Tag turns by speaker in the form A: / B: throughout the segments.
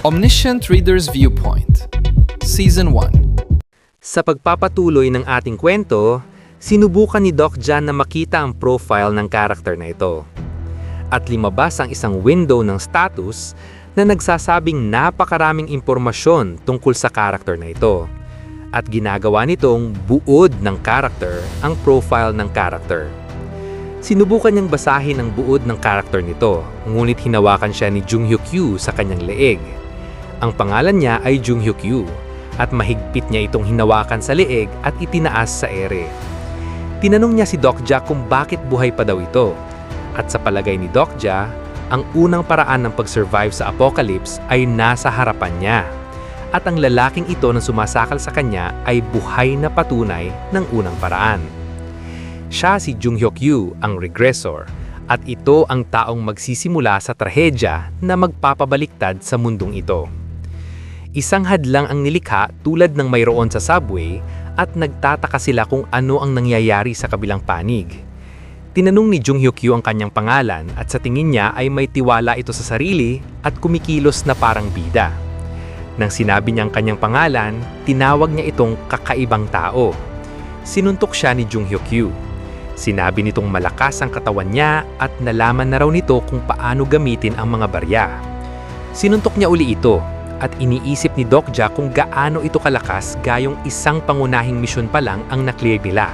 A: Omniscient Reader's Viewpoint Season 1.
B: Sa pagpapatuloy ng ating kwento, sinubukan ni Doc Jan na makita ang profile ng karakter na ito. At lumabas ang isang window ng status na nagsasabing napakaraming impormasyon tungkol sa karakter na ito. At ginagawa nitong buod ng karakter ang profile ng karakter. Sinubukan niyang basahin ang buod ng karakter nito, ngunit hinawakan siya ni Jung Hyuk Kyu sa kanyang leeg. Ang pangalan niya ay Jung Hyuk Kyu at mahigpit niya itong hinawakan sa leeg at itinaas sa ere. Tinanong niya si Doc Ja kung bakit buhay pa daw ito. At sa palagay ni Doc Ja, ang unang paraan ng pag-survive sa apocalypse ay nasa harapan niya. At ang lalaking ito na sumasakal sa kanya ay buhay na patunay ng unang paraan. Siya si Jung Hyuk Kyu, ang regressor, at ito ang taong magsisimula sa trahedya na magpapabaliktad sa mundong ito. Isang hadlang ang nilikha tulad ng mayroon sa subway at nagtataka sila kung ano ang nangyayari sa kabilang panig. Tinanong ni Jung Hyuk Kyu ang kanyang pangalan at sa tingin niya ay may tiwala ito sa sarili at kumikilos na parang bida. Nang sinabi niya ang kanyang pangalan, tinawag niya itong kakaibang tao. Sinuntok siya ni Jung Hyuk Kyu. Sinabi nitong malakas ang katawan niya at nalaman na raw nito kung paano gamitin ang mga barya. Sinuntok niya uli ito at iniisip ni Doc Ja kung gaano ito kalakas gayong isang pangunahing misyon pa lang ang na-clear nila.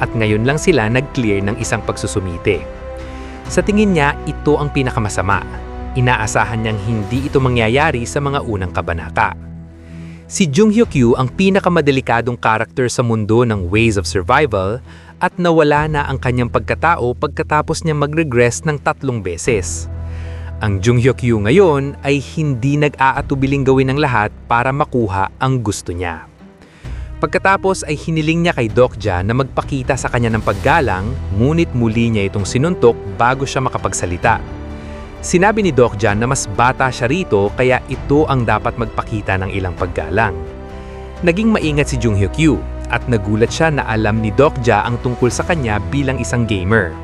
B: At ngayon lang sila nag-clear ng isang pagsusumite. Sa tingin niya, ito ang pinakamasama. Inaasahan niyang hindi ito mangyayari sa mga unang kabanata. Si Jung Hyuk Kyu ang pinakamadelikadong karakter sa mundo ng Ways of Survival at nawala na ang kanyang pagkatao pagkatapos niya mag-regress ng 3 beses. Ang Jung Hyuk Kyu ngayon ay hindi nag-aatubiling gawin ng lahat para makuha ang gusto niya. Pagkatapos ay hiniling niya kay Doc Ja na magpakita sa kanya ng paggalang, ngunit muli niya itong sinuntok bago siya makapagsalita. Sinabi ni Doc Ja na mas bata siya rito kaya ito ang dapat magpakita ng ilang paggalang. Naging maingat si Jung Hyuk Kyu at nagulat siya na alam ni Doc Ja ang tungkol sa kanya bilang isang gamer.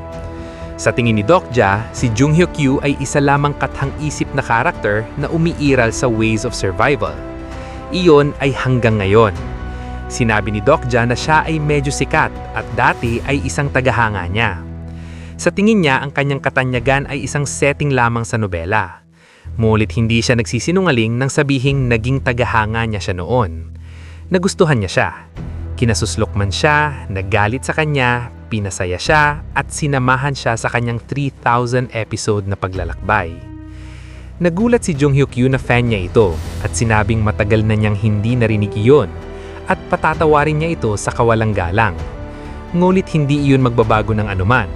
B: Sa tingin ni Doc Ja, si Jung Hyuk Kyu ay isa lamang kathang-isip na karakter na umiiral sa Ways of Survival. Iyon ay hanggang ngayon. Sinabi ni Doc Ja na siya ay medyo sikat at dati ay isang tagahanga niya. Sa tingin niya, ang kanyang katanyagan ay isang setting lamang sa nobela. Ngunit hindi siya nagsisinungaling nang sabihing naging tagahanga niya siya noon. Nagustuhan niya siya. Kinasuslok man siya, naggalit sa kanya, pinasaya siya, at sinamahan siya sa kanyang 3,000 episode na paglalakbay. Nagulat si Jung Hyuk Kyu na fan niya ito at sinabing matagal na niyang hindi narinig iyon at patatawarin niya ito sa kawalang galang. Ngunit hindi iyon magbabago ng anuman.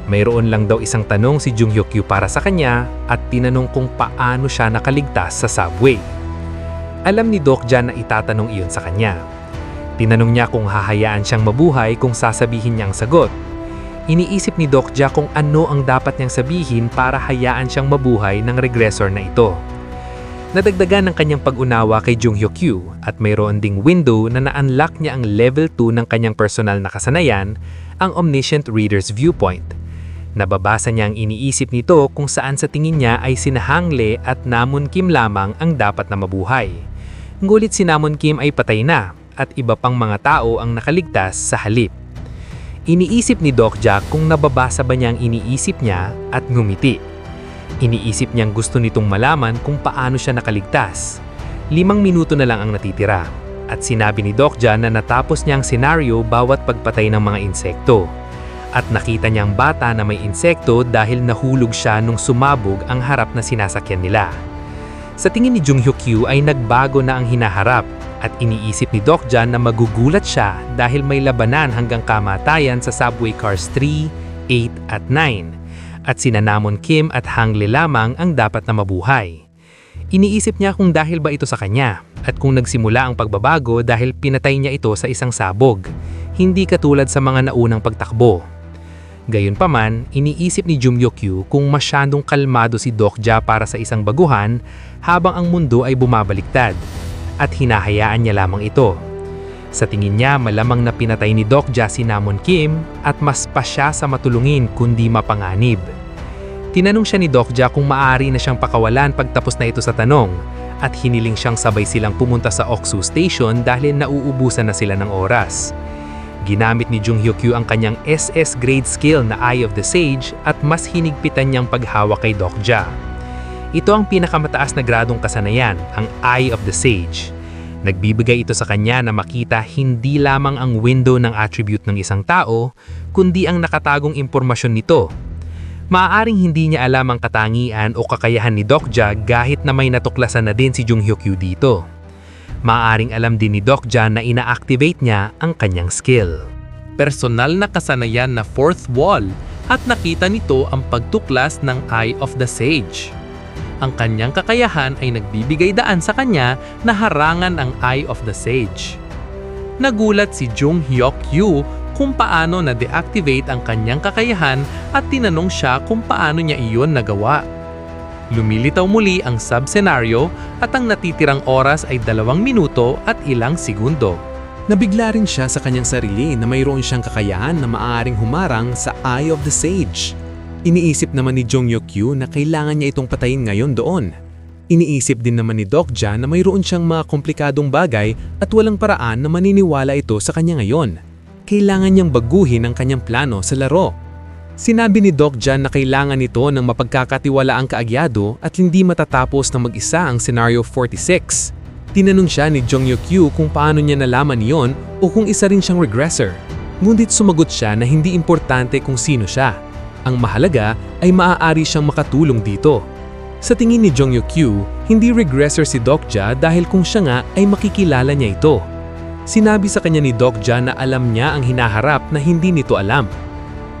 B: Mayroon lang daw isang tanong si Jung Hyuk Kyu para sa kanya at tinanong kung paano siya nakaligtas sa subway. Alam ni Doc Ja na itatanong iyon sa kanya. Tinanong niya kung hahayaan siyang mabuhay kung sasabihin niya ang sagot. Iniisip ni Doc Ja kung ano ang dapat niyang sabihin para hayaan siyang mabuhay ng regressor na ito. Nadagdagan ng kanyang pag-unawa kay Jung Hyuk Kyu at mayroon ding window na na-unlock niya ang level 2 ng kanyang personal na kasanayan, ang Omniscient Reader's Viewpoint. Nababasa niya ang iniisip nito kung saan sa tingin niya ay sina Hang Le at Namon Kim lamang ang dapat na mabuhay. Ngulit si Namon Kim ay patay na at iba pang mga tao ang nakaligtas sa halip. Iniisip ni Doc Ja kung nababasa ba niya ang iniisip niya at ngumiti. Iniisip niyang gusto nitong malaman kung paano siya nakaligtas. 5 minuto na lang ang natitira at sinabi ni Doc Ja na natapos niya ang senaryo bawat pagpatay ng mga insekto. At nakita niya ang bata na may insekto dahil nahulog siya nung sumabog ang harap na sinasakyan nila. Sa tingin ni Jung Hyuk Kyu ay nagbago na ang hinaharap at iniisip ni Doc Ja na magugulat siya dahil may labanan hanggang kamatayan sa subway cars 3, 8 at 9 at sina Namon Kim at Hang Le lamang ang dapat na mabuhay. Iniisip niya kung dahil ba ito sa kanya at kung nagsimula ang pagbabago dahil pinatay niya ito sa isang sabog, hindi katulad sa mga naunang pagtakbo. Gayunpaman, iniisip ni Jung Hyuk Kyu kung masyadong kalmado si Doc Ja para sa isang baguhan habang ang mundo ay bumabaliktad at hinahayaan niya lamang ito. Sa tingin niya, malamang na pinatay ni Doc Ja si Namon Kim at mas pa siya sa matulungin kundi mapanganib. Tinanong siya ni Doc Ja kung maaari na siyang pakawalan pagtapos na ito sa tanong at hiniling siyang sabay silang pumunta sa Oksu Station dahil nauubusan na sila ng oras. Ginamit ni Jung Hyuk-kyu ang kanyang SS grade skill na Eye of the Sage at mas hinigpitan niyang paghawak kay Dokja. Ito ang pinakamataas na gradong kasanayan, ang Eye of the Sage. Nagbibigay ito sa kanya na makita hindi lamang ang window ng attribute ng isang tao, kundi ang nakatagong impormasyon nito. Maaaring hindi niya alam ang katangian o kakayahan ni Dokja kahit na may natuklasan na din si Jung Hyuk-kyu dito. Maaaring alam din ni Dokja na ina-activate niya ang kanyang skill. Personal na kasanayan na fourth wall at nakita nito ang pagtuklas ng Eye of the Sage. Ang kanyang kakayahan ay nagbibigay daan sa kanya na harangan ang Eye of the Sage. Nagulat si Jung Hyuk-kyu kung paano na-deactivate ang kanyang kakayahan at tinanong siya kung paano niya iyon nagawa. Lumilitaw muli ang sub-scenario at ang natitirang oras ay 2 minuto at ilang segundo.
C: Nabigla rin siya sa kanyang sarili na mayroon siyang kakayahan na maaaring humarang sa Eye of the Sage. Iniisip naman ni Jung Hyuk-kyu na kailangan niya itong patayin ngayon doon. Iniisip din naman ni Dokja na mayroon siyang mga komplikadong bagay at walang paraan na maniniwala ito sa kanya ngayon. Kailangan niyang baguhin ang kanyang plano sa laro. Sinabi ni Dokja na kailangan nito ng mapagkakatiwalaang kaagyado at hindi matatapos na mag-isa ang Scenario 46. Tinanong siya ni Jung Hyuk-kyu kung paano niya nalaman iyon o kung isa rin siyang regressor. Ngunit sumagot siya na hindi importante kung sino siya. Ang mahalaga ay maaari siyang makatulong dito. Sa tingin ni Jung Hyuk-kyu, hindi regressor si Dokja dahil kung siya nga ay makikilala niya ito. Sinabi sa kanya ni Dokja na alam niya ang hinaharap na hindi nito alam.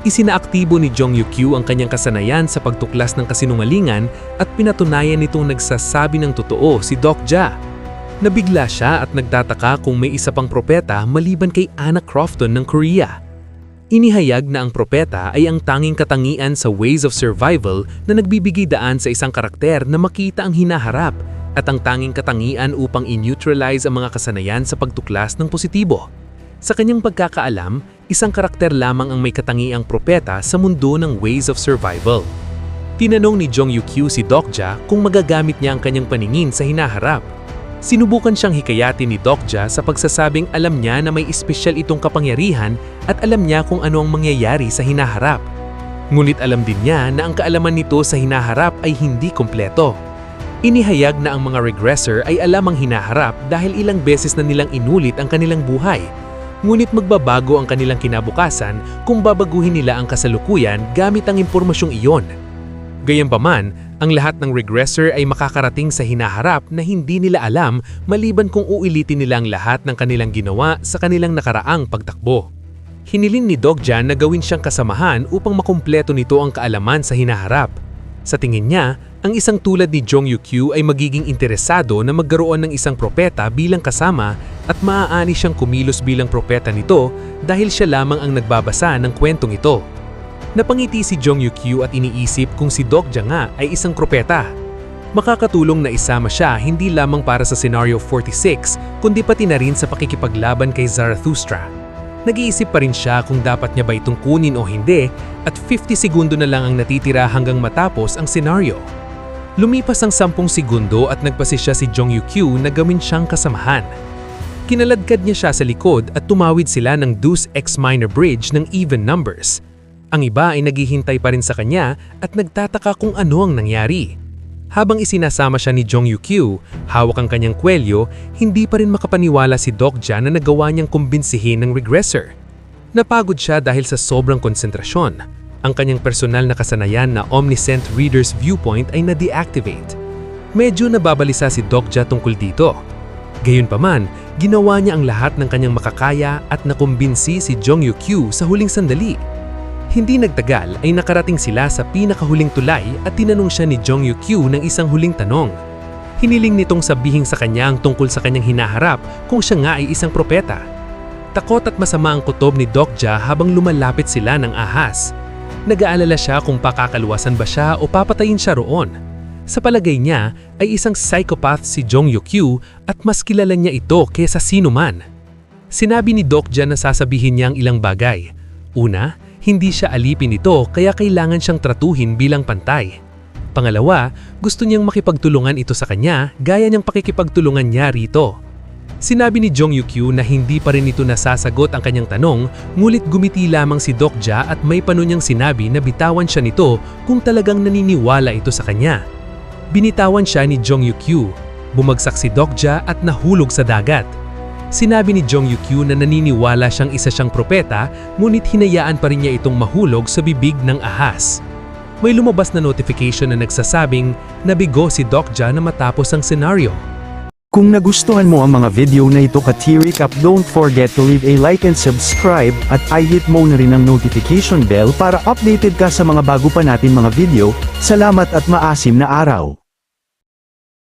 C: Isinaaktibo ni Jung Hyuk-kyu ang kanyang kasanayan sa pagtuklas ng kasinungalingan at pinatunayan nitong nagsasabi ng totoo si Dokja. Nabigla siya at nagtataka kung may isa pang propeta maliban kay Anna Crofton ng Korea. Inihayag na ang propeta ay ang tanging katangian sa Ways of Survival na nagbibigay daan sa isang karakter na makita ang hinaharap at ang tanging katangian upang i-neutralize ang mga kasanayan sa pagtuklas ng positibo. Sa kanyang pagkakaalam, isang karakter lamang ang may katangiang propeta sa mundo ng Ways of Survival. Tinanong ni Jung Hyuk-kyu si Dokja kung magagamit niya ang kanyang paningin sa hinaharap. Sinubukan siyang hikayatin ni Dokja sa pagsasabing alam niya na may espesyal itong kapangyarihan at alam niya kung ano ang mangyayari sa hinaharap. Ngunit alam din niya na ang kaalaman nito sa hinaharap ay hindi kompleto. Inihayag na ang mga regressor ay alam ang hinaharap dahil ilang beses na nilang inulit ang kanilang buhay. Ngunit magbabago ang kanilang kinabukasan kung babaguhin nila ang kasalukuyan gamit ang impormasyong iyon. Gayunpaman, ang lahat ng regressor ay makakarating sa hinaharap na hindi nila alam maliban kung uilitin nila ang lahat ng kanilang ginawa sa kanilang nakaraang pagtakbo. Hiniling ni Dokja na gawin siyang kasamahan upang makumpleto nito ang kaalaman sa hinaharap. Sa tingin niya, ang isang tulad ni Jung Hyuk-kyu ay magiging interesado na magkaroon ng isang propeta bilang kasama at maaani siyang kumilos bilang propeta nito dahil siya lamang ang nagbabasa ng kwentong ito. Napangiti si Jung Hyuk-kyu at iniisip kung si Dokja nga ay isang propeta. Makakatulong na isama siya hindi lamang para sa Scenario 46 kundi pati na rin sa pakikipaglaban kay Zarathustra. Nag-iisip pa rin siya kung dapat niya ba itong kunin o hindi at 50 segundo na lang ang natitira hanggang matapos ang senaryo. Lumipas ang 10 segundo at nagpasisya si Jung Hyuk-kyu na gawin siyang kasamahan. Kinaladkad niya siya sa likod at tumawid sila ng Deus Ex Minor Bridge ng even numbers. Ang iba ay naghihintay pa rin sa kanya at nagtataka kung ano ang nangyari. Habang isinasama siya ni Jung Hyuk-kyu, hawak ang kanyang kwelyo, hindi pa rin makapaniwala si Dokja na nagawa niyang kumbinsihin ng regressor. Napagod siya dahil sa sobrang konsentrasyon. Ang kanyang personal na kasanayan na Omniscient Reader's Viewpoint ay na-deactivate. Medyo nababalisa si Dokja tungkol dito. Gayunpaman, ginawa niya ang lahat ng kanyang makakaya at nakumbinsi si Jung Hyuk-kyu sa huling sandali. Hindi nagtagal ay nakarating sila sa pinakahuling tulay at tinanong siya ni Jung Hyuk-kyu ng isang huling tanong. Hiniling nitong sabihin sa kanya ang tungkol sa kanyang hinaharap kung siya nga ay isang propeta. Takot at masama ang kutob ni Dokja habang lumalapit sila ng ahas. Nag-aalala siya kung pakakaluwasan ba siya o papatayin siya roon. Sa palagay niya ay isang psychopath si Jung Hyuk-kyu at mas kilala niya ito kesa sino man. Sinabi ni Dokja na sasabihin niya ang ilang bagay. Una, hindi siya alipin nito kaya kailangan siyang tratuhin bilang pantay. Pangalawa, gusto niyang makipagtulungan ito sa kanya gaya niyang pakikipagtulungan niya rito. Sinabi ni Jong Yukyu na hindi pa rin ito nasasagot ang kanyang tanong, ngulit gumiti lamang si Dokja at may pano niyang sinabi na bitawan siya nito kung talagang naniniwala ito sa kanya. Binitawan siya ni Jong Yukyu, bumagsak si Dokja at nahulog sa dagat. Sinabi ni Jong Yukyu na naniniwala siyang isa siyang propeta, ngunit hinayaan pa rin niya itong mahulog sa bibig ng ahas. May lumabas na notification na nagsasabing nabigo si Dokja na matapos ang senaryo.
D: Kung nagustuhan mo ang mga video na ito ka-T-Recap, don't forget to leave a like and subscribe at i-hit mo na rin ang notification bell para updated ka sa mga bago pa natin mga video. Salamat at maasim na araw!